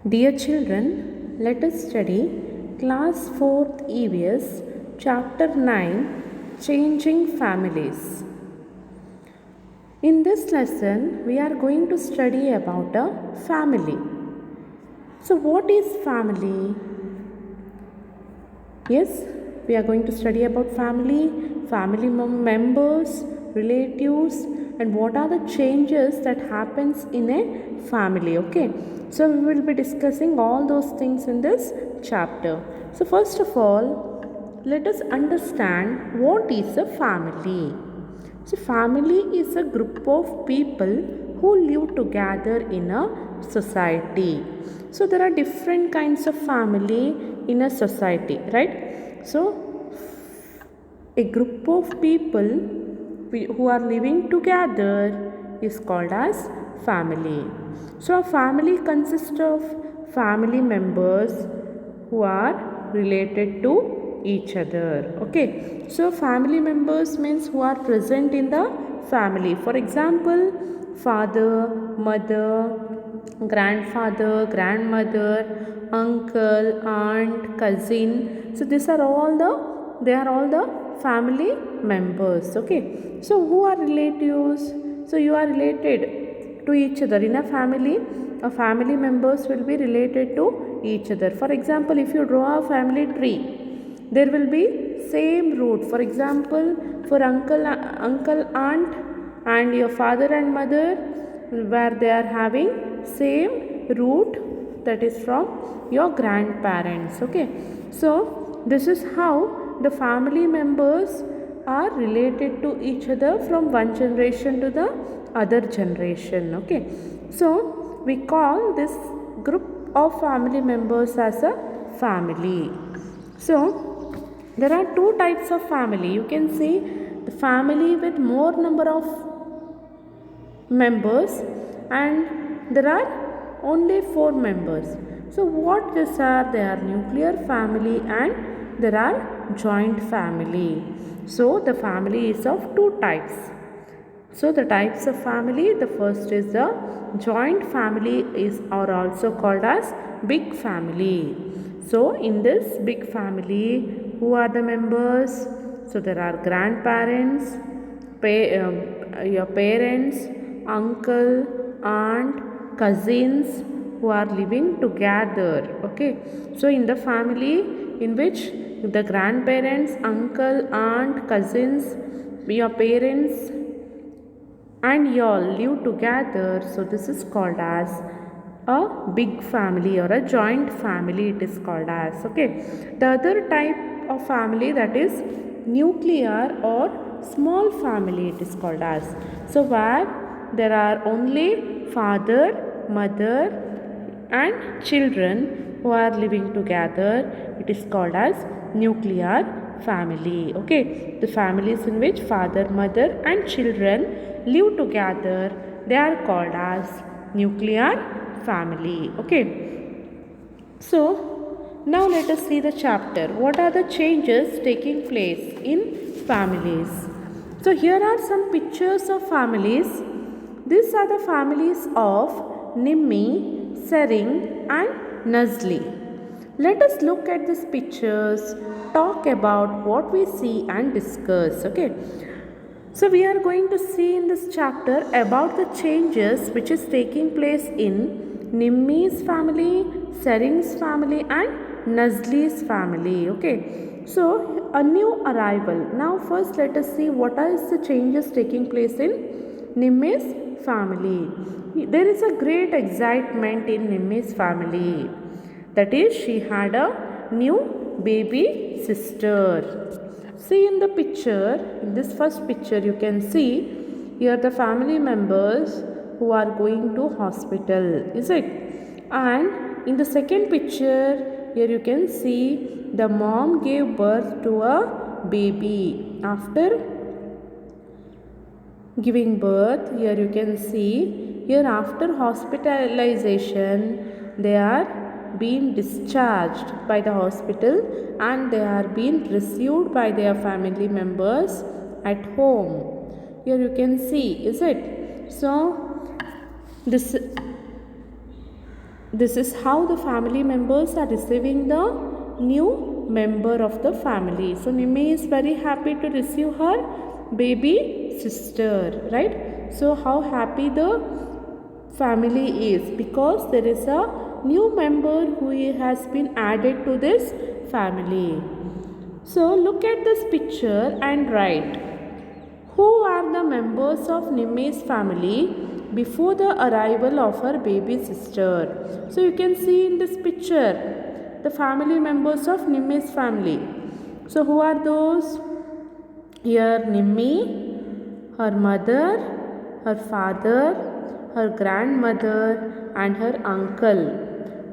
Dear children, let us study Class 4th EVS Chapter 9 Changing Families. In this lesson, we are going to study about a family. So, what is family? Yes, we are going to study about family members, relatives, and what are the changes that happens in a family. Okay, so we will be discussing all those things in this chapter. So first of all, let us understand what is a family. So family is a group of people who live together in a society. So there are different kinds of family in a society, right? So a group of people who are living together is called as family. So a family consists of family members who are related to each other. Okay, so family members means who are present in the family. For example, father, mother, grandfather, grandmother, uncle, aunt, cousin. So these are all the family members. Okay, so who are relatives? So you are related to each other in a family. A family members will be related to each other. For example, if you draw a family tree, there will be same root. For example, for uncle, aunt, and your father and mother, where they are having same root, that is from your grandparents. Okay, so this is how the family members are related to each other from one generation to the other generation. Okay, so we call this group of family members as a family. So there are two types of family. You can see the family with more number of members, and there are only 4 members. So what these are? They are nuclear family and there are joint family. So the family is of two types. So the types of family, the first is the joint family is or also called as big family. So in this big family, who are the members? So there are grandparents, your parents, uncle, aunt, cousins who are living together. Okay, so in the family in which the grandparents, uncle, aunt, cousins, your parents and you all live together, so this is called as a big family or a joint family, it is called as. Okay, the other type of family, that is nuclear or small family, it is called as. So where there are only father, mother and children who are living together, it is called as nuclear family. Okay, the families in which father, mother and children live together, they are called as nuclear family. Okay, so now let us see the chapter. What are the changes taking place in families? So here are some pictures of families. These are the families of Nimmi, Sering and Nazli. Let us look at these pictures, talk about what we see and discuss. Okay, so we are going to see in this chapter about the changes which is taking place in Nimmi's family, Sering's family and Nazli's family. Okay, so a new arrival. Now first let us see what are the changes taking place in Nimmi's family. There is a great excitement in Nimmi's family. That is, she had a new baby sister. See in the picture, in this first picture you can see here the family members who are going to hospital, is it? And in the second picture, here you can see the mom gave birth to a baby. After giving birth, here you can see, here after hospitalization, they are being discharged by the hospital and they are being received by their family members at home. Here you can see, is it? So this this is how the family members are receiving the new member of the family. So Nimme is very happy to receive her baby sister, right? So how happy the family is because there is a new member who has been added to this family. So look at this picture and write who are the members of Nimme's family before the arrival of her baby sister. So you can see in this picture the family members of Nimme's family. So who are those? Here Nimme, her mother, her father, her grandmother and her uncle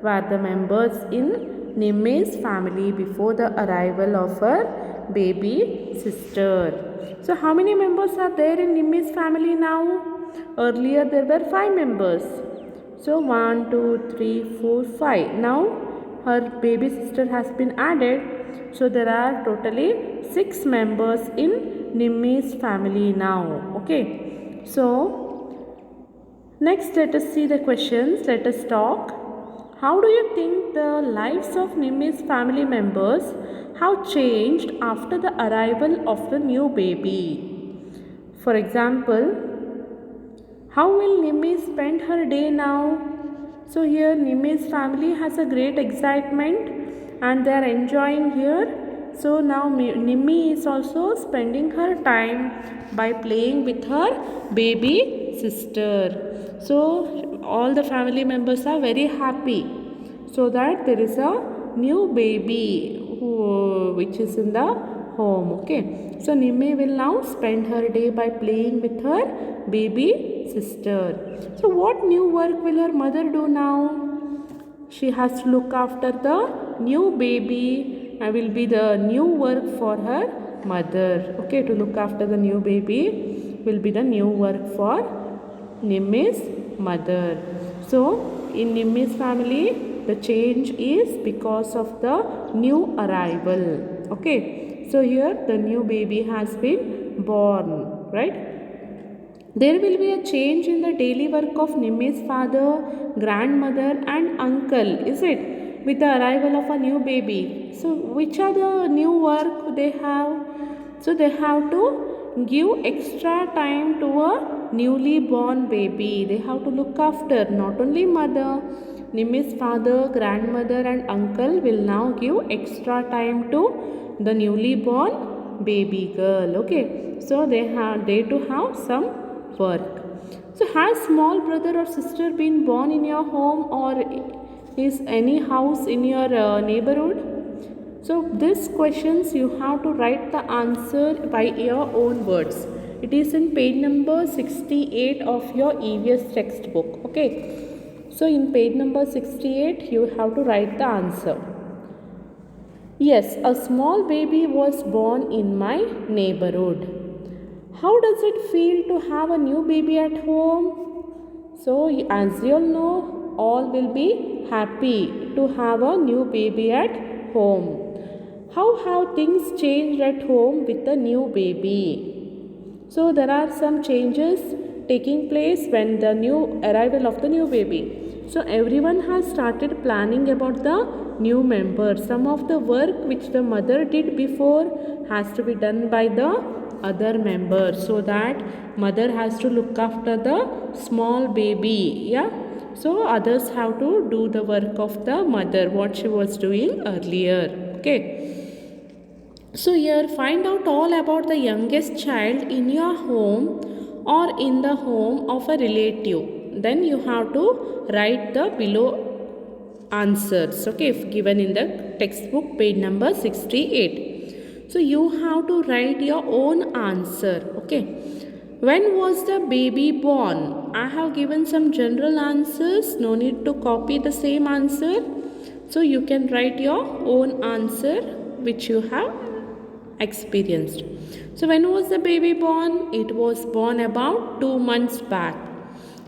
were the members in Nimme's family before the arrival of her baby sister. So how many members are there in Nimme's family now? Earlier there were 5 members. So 1, 2, 3, 4, 5. Now her baby sister has been added. So there are totally 6 members in Nimme's family now. Okay. So next let us see the questions. Let us talk. How do you think the lives of Nimme's family members have changed after the arrival of the new baby? For example, how will Nimme spend her day now? So here Nimme's family has a great excitement and they are enjoying here. So now Nimme is also spending her time by playing with her baby sister. So all the family members are very happy so that there is a new baby which is in the home. Okay, so Nimme will now spend her day by playing with her baby sister. So what new work will her mother do now? She has to look after the new baby and will be the new work for her mother. Okay, to look after the new baby will be the new work for Nimme's mother. So in Nimme's family the change is because of the new arrival. Okay, so here the new baby has been born, right? There will be a change in the daily work of Nimme's father, grandmother and uncle, is it? With the arrival of a new baby. So which are the new work they have? So they have to give extra time to a newly born baby. They have to look after not only mother. Nimme's father, grandmother and uncle will now give extra time to the newly born baby girl. Okay, so they too have some work. So has small brother or sister been born in your home or is any house in your neighborhood? So these questions you have to write the answer by your own words. It is in page number 68 of your EVS textbook. Okay. So in page number 68 you have to write the answer. Yes, a small baby was born in my neighborhood. How does it feel to have a new baby at home? So as you all know, all will be happy to have a new baby at home. How have things changed at home with the new baby? So there are some changes taking place when the new arrival of the new baby. So everyone has started planning about the new member. Some of the work which the mother did before has to be done by the other member, so that mother has to look after the small baby. Yeah. So others have to do the work of the mother, what she was doing earlier. Okay. So here find out all about the youngest child in your home or in the home of a relative. Then you have to write the below answers. Okay, if given in the textbook page number 68. So you have to write your own answer. Okay. When was the baby born? I have given some general answers. No need to copy the same answer. So you can write your own answer which you have experienced. So when was the baby born? It was born about 2 months back.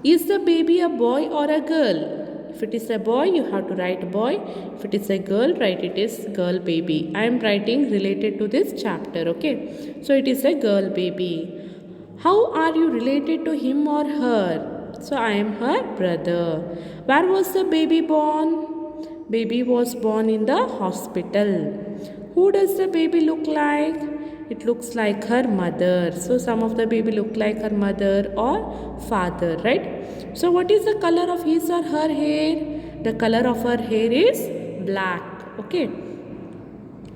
Is the baby a boy or a girl? If it is a boy, you have to write boy. If it is a girl, write it is girl baby. I am writing related to this chapter. Okay. So it is a girl baby. How are you related to him or her? So I am her brother. Where was the baby born? Baby was born in the hospital. Who does the baby look like? It looks like her mother. So some of the baby look like her mother or father, right? So what is the color of his or her hair? The color of her hair is black. Okay.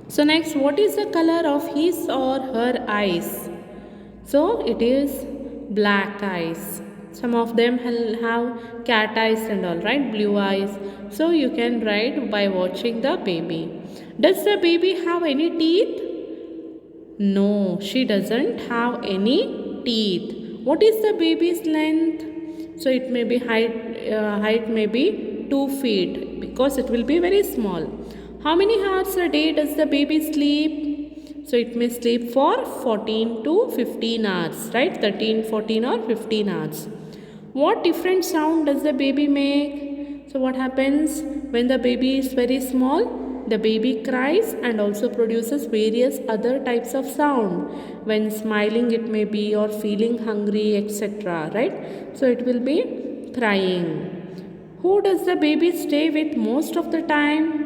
So next, what is the color of his or her eyes? So it is black eyes. Some of them have cat eyes and all, right? Blue eyes. So you can write by watching the baby. Does the baby have any teeth? No, she doesn't have any teeth. What is the baby's length? So it may be height may be 2 feet because it will be very small. How many hours a day does the baby sleep? So it may sleep for 14 to 15 hours, right? 13, 14 or 15 hours. What different sound does the baby make? So what happens when the baby is very small? The baby cries and also produces various other types of sound. When smiling it may be, or feeling hungry, etc. Right? So it will be crying. Who does the baby stay with most of the time?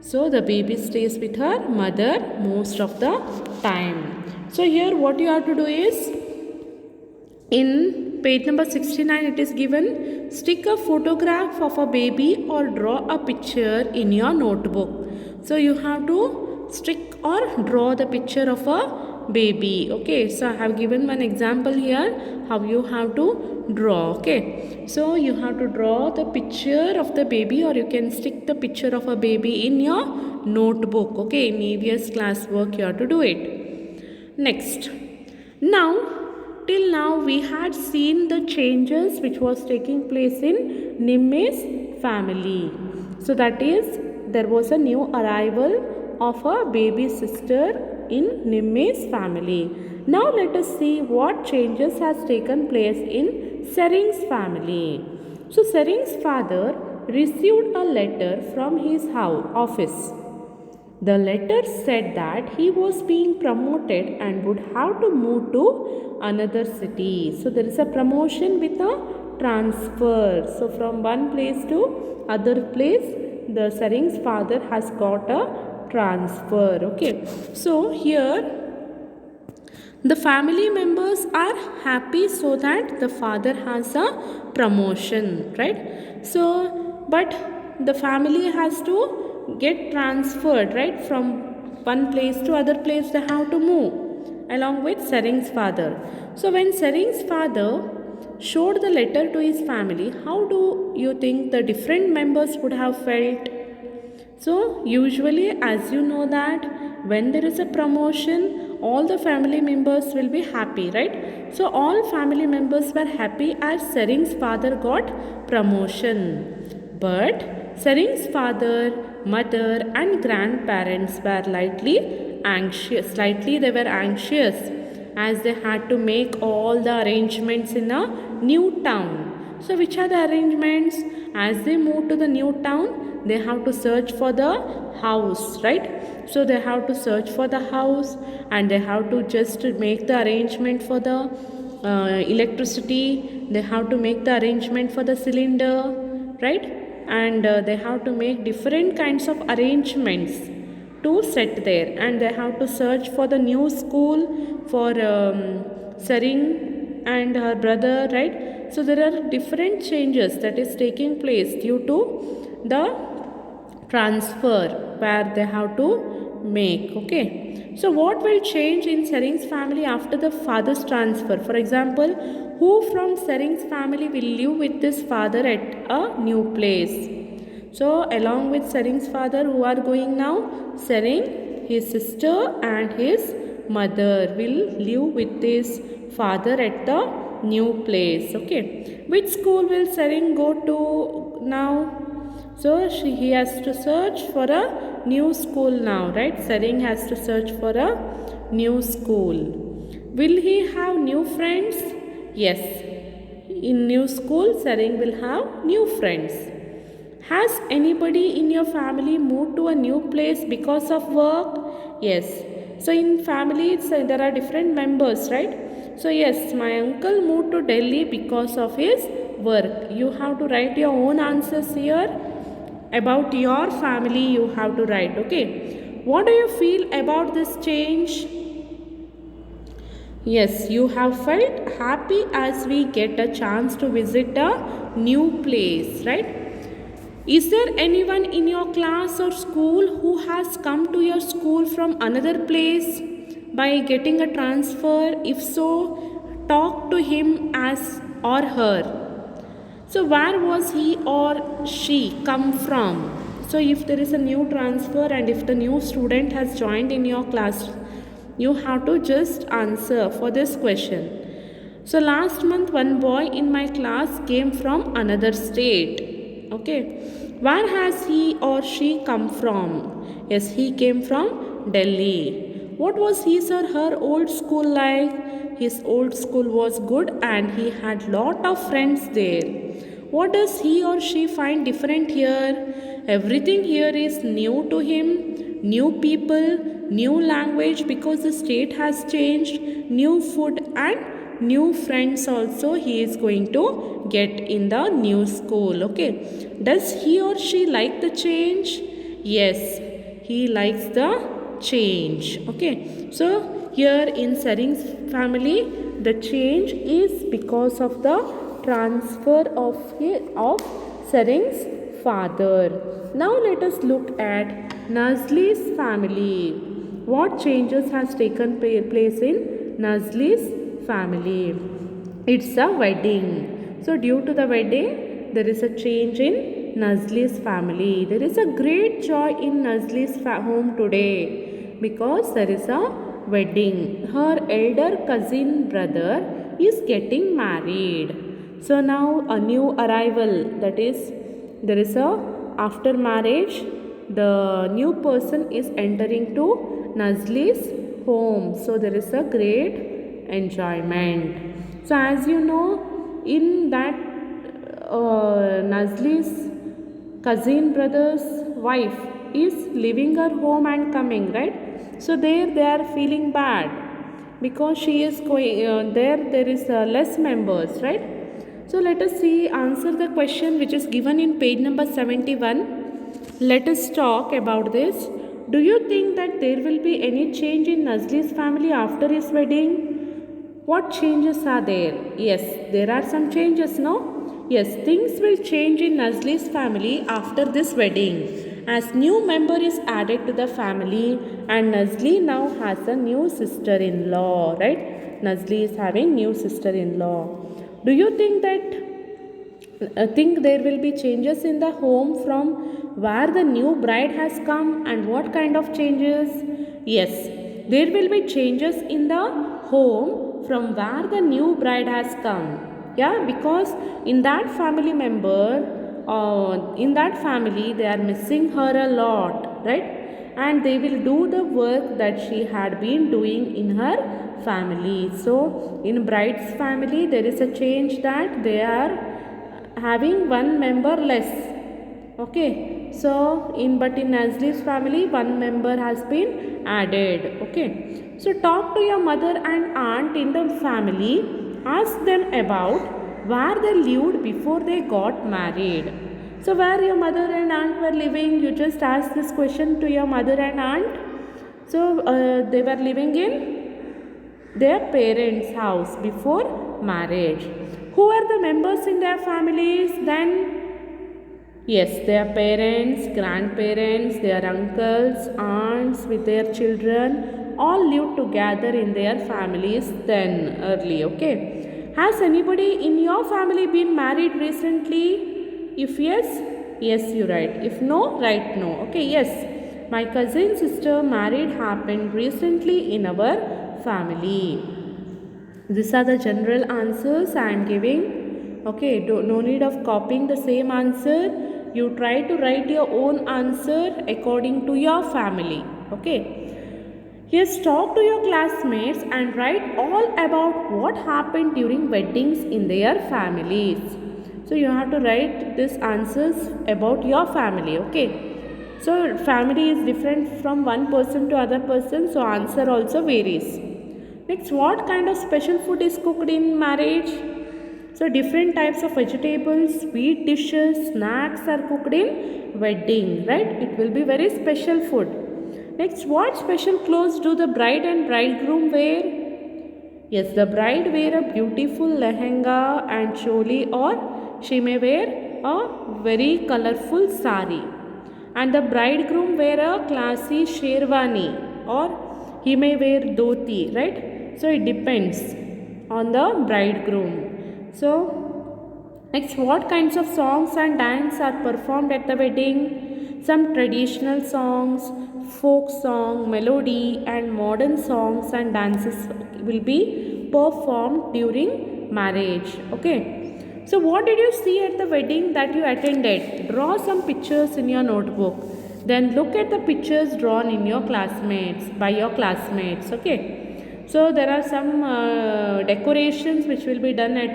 So the baby stays with her mother most of the time. So here what you have to do is, in page number 69 it is given, stick a photograph of a baby or draw a picture in your notebook. So you have to stick or draw the picture of a baby. Okay, so I have given one example here how you have to draw. Okay, so you have to draw the picture of the baby, or you can stick the picture of a baby in your notebook. Okay, in EVS classwork you have to do it. Next, till now we had seen the changes which was taking place in Nimme's family. So that is, there was a new arrival of a baby sister in Nimme's family. Now let us see what changes has taken place in Sering's family. So Sering's father received a letter from his office. The letter said that he was being promoted and would have to move to another city. So there is a promotion with a transfer. So from one place to other place, the Sering's father has got a transfer. Okay. So here the family members are happy so that the father has a promotion, right? So but the family has to get transferred, right? From one place to other place they have to move along with Sering's father. So when Sering's father showed the letter to his family, how do you think the different members would have felt? So usually, as you know that when there is a promotion, all the family members will be happy, right? So all family members were happy as Sering's father got promotion. But Sering's father, mother and grandparents were slightly anxious as they had to make all the arrangements in a new town. So which are the arrangements? As they move to the new town, they have to search for the house, right? So they have to search for the house and they have to just make the arrangement for the electricity. They have to make the arrangement for the cylinder, right? And they have to make different kinds of arrangements to set there, and they have to search for the new school for Sering and her brother, right? So there are different changes that is taking place due to the transfer where they have to make. Okay, so what will change in Sering's family after the father's transfer? For example, who from Sering's family will live with this father at a new place? So along with Sering's father, who are going now? Sering, his sister and his mother will live with his father at the new place. Okay, which school will Sering go to now? So he has to search for a new school now, right? Sering has to search for a new school. Will he have new friends? Yes. In new school, Sering will have new friends. Has anybody in your family moved to a new place because of work? Yes. So in families, there are different members, right? So yes, my uncle moved to Delhi because of his work. You have to write your own answers here. About your family you have to write. Okay, what do you feel about this change? Yes, you have felt happy as we get a chance to visit a new place, right? Is there anyone in your class or school who has come to your school from another place by getting a transfer? If so, talk to him as or her. So where was he or she come from? So if there is a new transfer and if the new student has joined in your class, you have to just answer for this question. So last month one boy in my class came from another state. Okay. Where has he or she come from? Yes, he came from Delhi. What was his or her old school like? His old school was good and he had lot of friends there. What does he or she find different here? Everything here is new to him. New people, new language because the state has changed, new food and new friends also he is going to get in the new school. Okay, does he or she like the change? Yes, he likes the change. Okay, so here in Saring's family the change is because of the transfer of Saring's father. Now let us look at Nazli's family. What changes has taken place in Nazli's family? It's a wedding. So due to the wedding, there is a change in Nazli's family. There is a great joy in Nazli's home today because there is a wedding. Her elder cousin brother is getting married. So now a new arrival, that is there is a after marriage the new person is entering to Nazli's home. So there is a great enjoyment. So as you know, in that Nazli's cousin brother's wife is leaving her home and coming, right? So there they are feeling bad because she is going there is less members, right? So let us see answer the question which is given in page number 71. Let us talk about this. Do you think that there will be any change in Nazli's family after his wedding? What changes are there? Yes, there are some changes, no? Yes, things will change in Nazli's family after this wedding as new member is added to the family and Nazli now has a new sister-in-law, right? Nazli is having new sister-in-law. Do you think that think there will be changes in the home from where the new bride has come and what kind of changes? Yes, there will be changes in the home from where the new bride has come. Yeah, because in that family they are missing her a lot, right? And they will do the work that she had been doing in her family. So in bride's family there is a change that they are having one member less. Okay, so in Nazli's family one member has been added. Okay, so talk to your mother and aunt in the family. Ask them about where they lived before they got married. So where your mother and aunt were living, you just ask this question to your mother and aunt. So they were living in their parents' house before marriage. Who are the members in their families then? Yes, their parents, grandparents, their uncles, aunts with their children all lived together in their families then early. Okay. Has anybody in your family been married recently? If yes, yes you write. If no, write no. Okay, yes. My cousin sister married happened recently in our family. These are the general answers I am giving. Okay, no need of copying the same answer. You try to write your own answer according to your family. Okay. Yes, talk to your classmates and write all about what happened during weddings in their families. So you have to write these answers about your family. Okay. So family is different from one person to other person. So answer also varies. Next, what kind of special food is cooked in marriage? So different types of vegetables, sweet dishes, snacks are cooked in wedding, right? It will be very special food. Next, what special clothes do the bride and bridegroom wear? Yes, the bride wear a beautiful lehenga and choli, or she may wear a very colorful sari. And the bridegroom wear a classy sherwani, or he may wear dhoti, right? So it depends on the bridegroom. So next, what kinds of songs and dance are performed at the wedding? Some traditional songs, folk song, melody, and modern songs and dances will be performed during marriage. Okay. So what did you see at the wedding that you attended? Draw some pictures in your notebook. Then look at the pictures drawn in your classmates, by your classmates. Okay. So there are some decorations which will be done at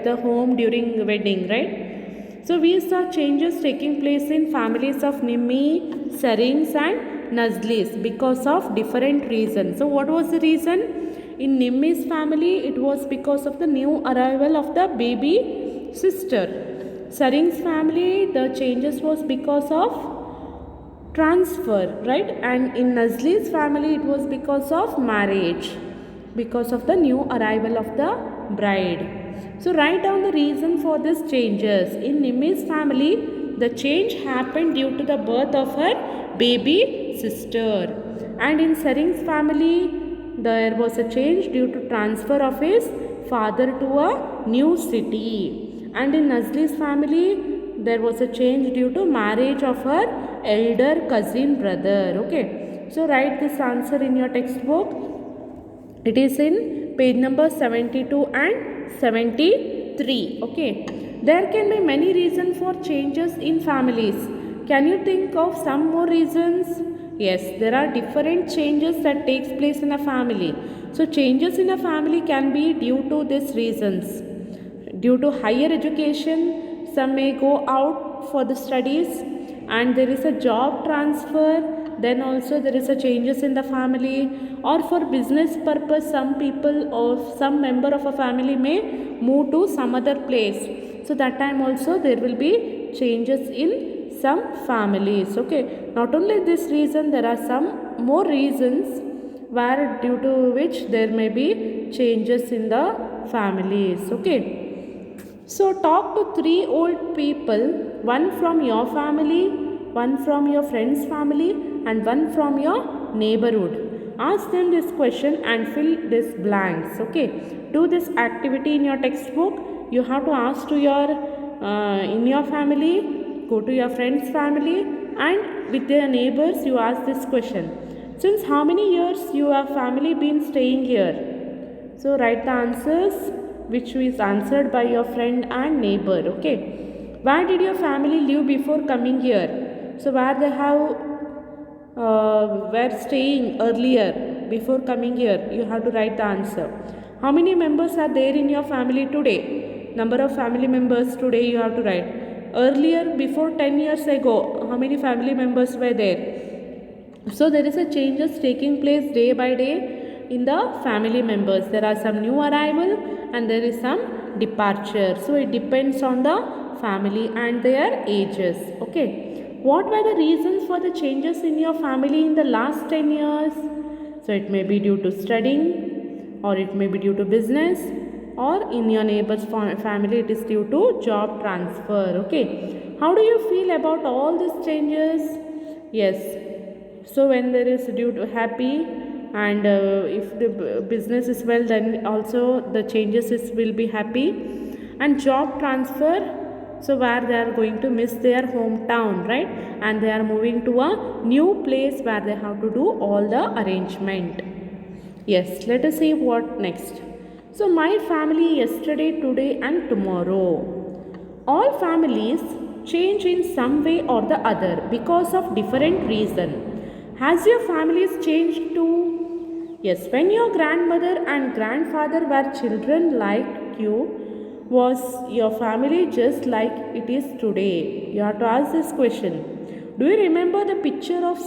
the home during wedding, right? So we saw changes taking place in families of Nimmi, Sarings and Nazlis because of different reasons. So what was the reason? In Nimmi's family, it was because of the new arrival of the baby sister. Saring's family, the changes was because of transfer, right? And in Nazli's family, it was because of marriage, because of the new arrival of the bride. So write down the reason for these changes. In Nimmi's family, the change happened due to the birth of her baby sister. And in Saring's family, there was a change due to transfer of his father to a new city. And in Nazli's family, there was a change due to marriage of her elder cousin brother. Okay. So write this answer in your textbook. It is in page number 72 and 73. Okay. There can be many reasons for changes in families. Can you think of some more reasons? Yes, there are different changes that takes place in a family. So changes in a family can be due to these reasons. Due to higher education, some may go out for the studies, and there is a job transfer. Then also there is a changes in the family, or for business purpose, some people or some member of a family may move to some other place. So that time also there will be changes in some families. Okay, not only this reason, there are some more reasons where due to which there may be changes in the families. Okay, so talk to 3 old people, one from your family, one from your friend's family, and one from your neighborhood. Ask them this question and fill these blanks. Okay, do this activity in your textbook. You have to ask to your in your family, go to your friend's family, and with their neighbors you ask this question. Since how many years your family been staying here? So write the answers which is answered by your friend and neighbor. Okay. Where did your family live before coming here? So where they have were staying earlier before coming here, you have to write the answer. How many members are there in your family today? Number of family members today you have to write. Earlier, before 10 years ago, how many family members were there? So there is a changes taking place day by day in the family members. There are some new arrival and there is some departure. So it depends on the family and their ages. Okay. What were the reasons for the changes in your family in the last 10 years? So it may be due to studying, or it may be due to business, or in your neighbor's family it is due to job transfer. Okay. How do you feel about all these changes? Yes. So when there is due to happy, and if the business is well, then also the changes will be happy. And job transfer, so where they are going to miss their hometown, right? And they are moving to a new place where they have to do all the arrangement. Yes, let us see what next. So my family yesterday, today and tomorrow. All families change in some way or the other because of different reason. Has your families changed too? Yes, when your grandmother and grandfather were children like you, was your family just like it is today? You have to ask this question. Do you remember the picture of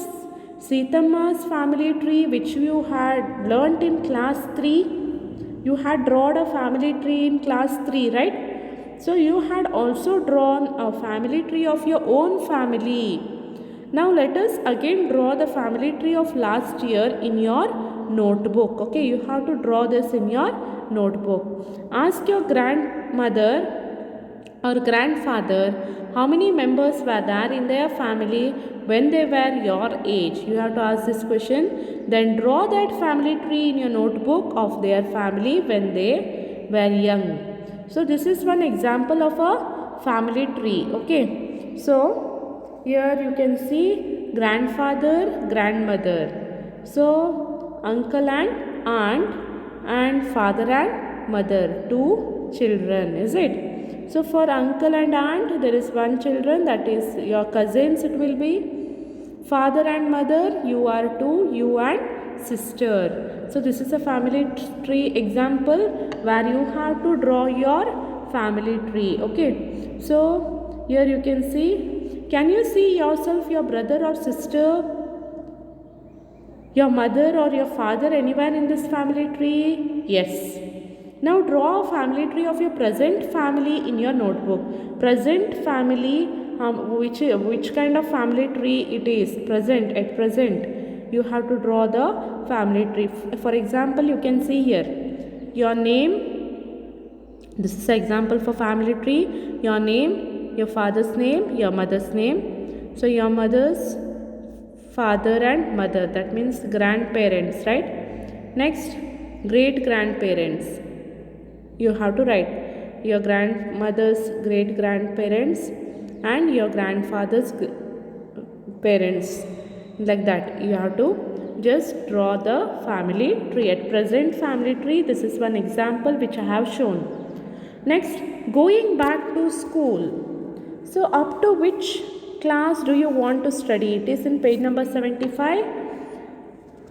Sithamma's family tree which you had learnt in class 3? You had drawn a family tree in class 3, right? So you had also drawn a family tree of your own family. Now let us again draw the family tree of last year in your notebook. Okay, you have to draw this in your notebook. Ask your grandmother or grandfather how many members were there in their family when they were your age. You have to ask this question. Then draw that family tree in your notebook of their family when they were young. So this is one example of a family tree. Okay, so here you can see grandfather, grandmother, so uncle and aunt, and father and mother, two children, is it? So for uncle and aunt there is one children, that is your cousins it will be. Father and mother, you are two, you and sister. So this is a family tree example where you have to draw your family tree. Okay, so here you can see, can you see yourself, your brother or sister, your mother or your father anywhere in this family tree? Yes. Now draw a family tree of your present family in your notebook. Present family, which kind of family tree it is? Present, at present. You have to draw the family tree. For example, you can see here, your name. This is an example for family tree. Your name, your father's name, your mother's name. So your mother's father and mother, that means grandparents, right? Next, great grandparents. You have to write your grandmother's great grandparents and your grandfather's parents, like that. You have to just draw the family tree. At present family tree, this is one example which I have shown. Next, going back to school. So up to which class do you want to study? It is in page number 75.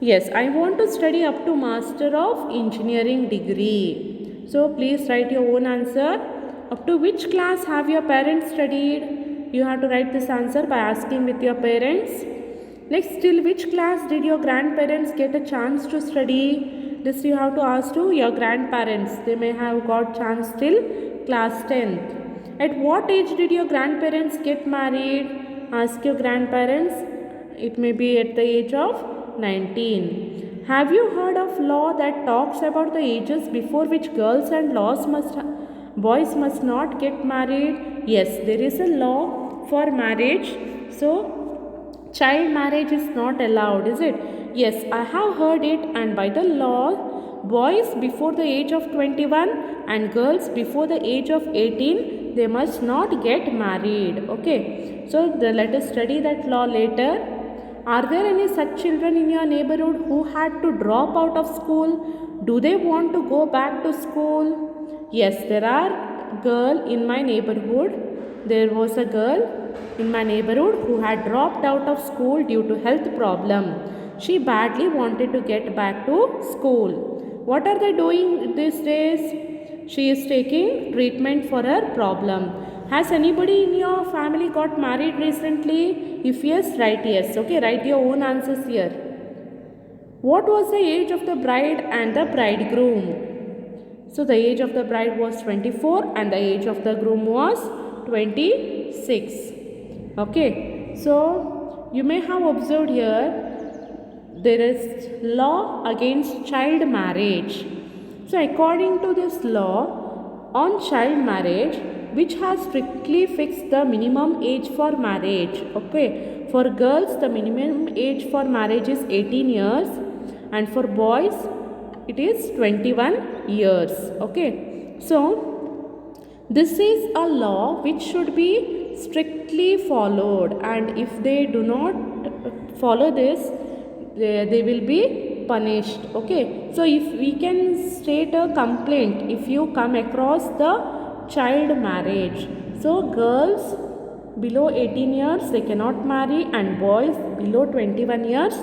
Yes, I want to study up to Master of Engineering degree. So please write your own answer. Up to which class have your parents studied? You have to write this answer by asking with your parents. Next, till which class did your grandparents get a chance to study? This you have to ask to your grandparents. They may have got chance till class 10th. At what age did your grandparents get married? Ask your grandparents. It may be at the age of 19. Have you heard of law that talks about the ages before which girls and boys must not get married? Yes, there is a law for marriage. So child marriage is not allowed, is it? Yes, I have heard it, and by the law, boys before the age of 21 and girls before the age of 18, they must not get married. Okay, so let us study that law later. Are there any such children in your neighborhood who had to drop out of school? Do they want to go back to school? Yes, there are girl in my neighborhood. There was a girl in my neighborhood who had dropped out of school due to health problem. She badly wanted to get back to school. What are they doing these days? She is taking treatment for her problem. Has anybody in your family got married recently? If yes, write yes. Okay, write your own answers here. What was the age of the bride and the bridegroom? So the age of the bride was 24 and the age of the groom was 26. Okay, so you may have observed here there is law against child marriage. So according to this law on child marriage, which has strictly fixed the minimum age for marriage. Okay, for girls the minimum age for marriage is 18 years and for boys it is 21 years. Okay, so this is a law which should be strictly followed, and if they do not follow this, they will be punished. Okay, so if we can state a complaint if you come across the child marriage. So girls below 18 years they cannot marry, and boys below 21 years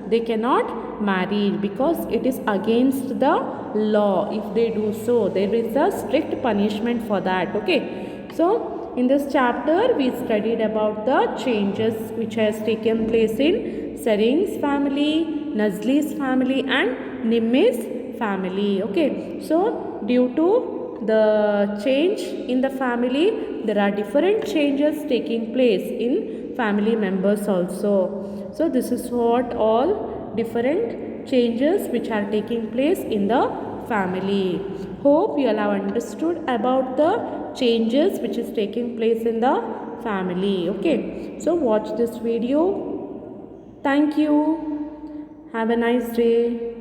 they cannot marry because it is against the law. If they do so, there is a strict punishment for that. Okay, so in this chapter we studied about the changes which has taken place in Sering's family, Nazli's family and Nimmi's family. Okay, so due to the change in the family, there are different changes taking place in family members also. So this is what all different changes which are taking place in the family. Hope you all have understood about the changes which is taking place in the family. Okay, so watch this video. Thank you. Have a nice day.